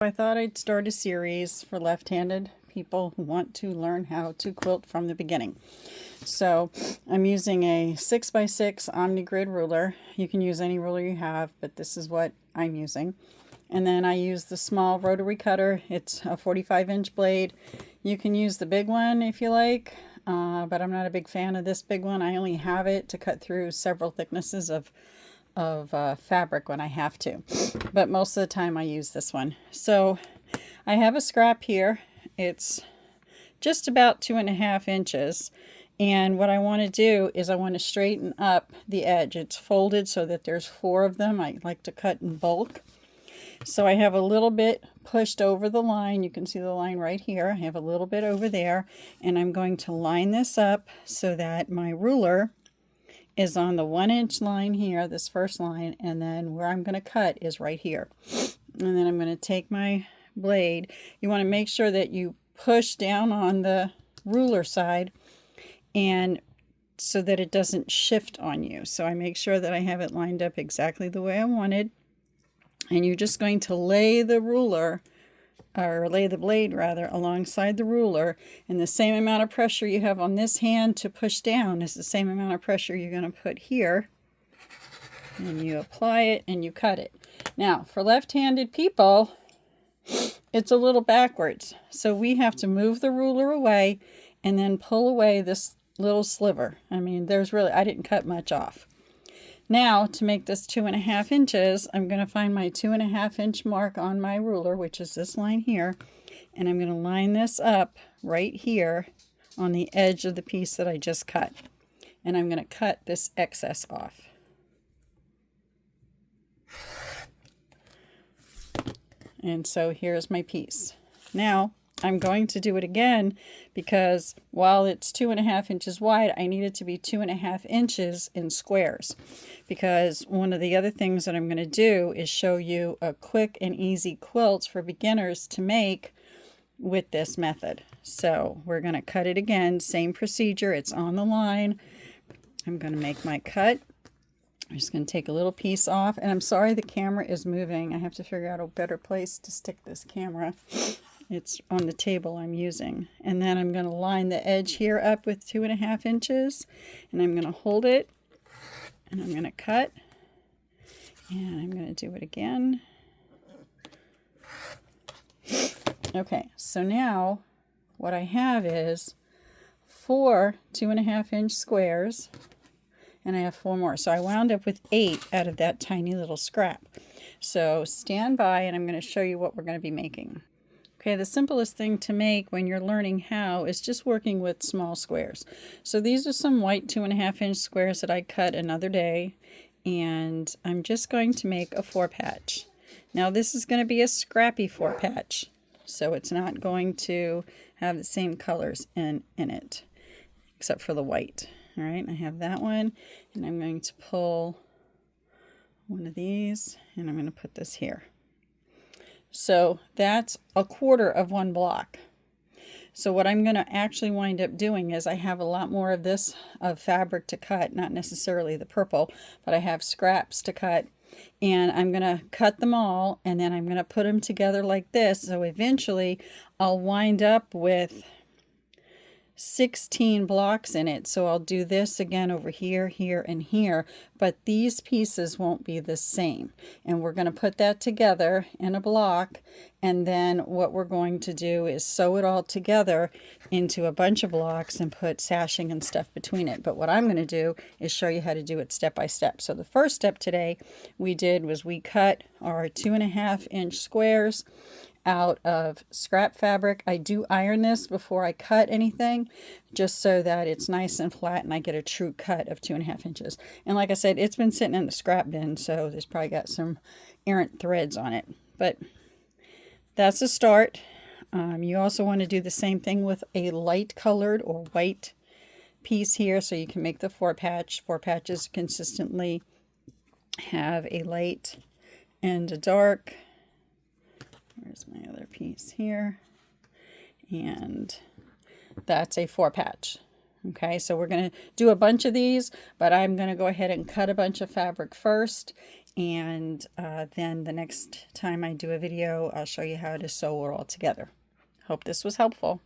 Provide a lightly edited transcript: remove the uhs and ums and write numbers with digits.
I thought I'd start a series for left-handed people who want to learn how to quilt from the beginning. So I'm using a 6x6 OmniGrid ruler. You can use any ruler you have, but this is what I'm using. And then I use the small rotary cutter. It's a 45-inch blade. You can use the big one if you like, but I'm not a big fan of this big one. I only have it to cut through several thicknesses of fabric when I have to, but most of the time I use this one. So I have a scrap here. It's just about 2.5 inches, and what I want to do is I want to straighten up the edge. It's folded so that there's 4 of them. I like to cut in bulk, so I have a little bit pushed over the line. You can see the line right here. I have a little bit over there, and I'm going to line this up so that my ruler is on the 1-inch line here, this first line, and then where I'm going to cut is right here. And then I'm going to take my blade. You want to make sure that you push down on the ruler side and so that it doesn't shift on you. So I make sure that I have it lined up exactly the way I wanted. And you're just going to lay the ruler, or lay the blade rather, alongside the ruler, and the same amount of pressure you have on this hand to push down is the same amount of pressure you're going to put here, and you apply it and you cut it. Now for left-handed people, it's a little backwards, so we have to move the ruler away and then pull away this little sliver. I mean, I didn't cut much off. Now, to make this 2.5 inches, I'm going to find my 2.5 inch mark on my ruler, which is this line here, and I'm going to line this up right here on the edge of the piece that I just cut. And I'm going to cut this excess off. And so here's my piece. Now, I'm going to do it again because while it's 2.5 inches wide, I need it to be 2.5 inches in squares. Because one of the other things that I'm going to do is show you a quick and easy quilt for beginners to make with this method. So we're going to cut it again, same procedure, it's on the line. I'm going to make my cut. I'm just going to take a little piece off, and I'm sorry the camera is moving. I have to figure out a better place to stick this camera. It's on the table I'm using. And then I'm going to line the edge here up with 2.5 inches. And I'm going to hold it. And I'm going to cut. And I'm going to do it again. Okay, so now what I have is 4 2.5 inch squares. And I have 4 more. So I wound up with 8 out of that tiny little scrap. So stand by and I'm going to show you what we're going to be making. Okay, the simplest thing to make when you're learning how is just working with small squares. So these are some white 2.5 inch squares that I cut another day, and I'm just going to make a 4-patch. Now this is going to be a scrappy 4-patch, so it's not going to have the same colors in it, except for the white. All right, I have that one, and I'm going to pull one of these, and I'm going to put this here. So that's 1/4 of 1 block. So what I'm going to actually wind up doing is I have a lot more of this fabric to cut, not necessarily the purple, but I have scraps to cut, and I'm going to cut them all, and then I'm going to put them together like this. So eventually I'll wind up with 16 blocks in it. So I'll do this again over here, here, and here, but these pieces won't be the same. And we're going to put that together in a block, and then what we're going to do is sew it all together into a bunch of blocks and put sashing and stuff between it. But what I'm going to do is show you how to do it step by step. So the first step today we did was we cut our 2.5 inch squares out of scrap fabric. I do iron this before I cut anything, just so that it's nice and flat and I get a true cut of 2.5 inches. And like I said, it's been sitting in the scrap bin, so there's probably got some errant threads on it. But that's a start. You also want to do the same thing with a light colored or white piece here, so you can make the 4-patch. 4 patches consistently have a light and a dark. Where's my other piece here? And that's a 4-patch. Okay, so we're going to do a bunch of these, but I'm going to go ahead and cut a bunch of fabric first, And then the next time I do a video, I'll show you how to sew it all together. Hope this was helpful.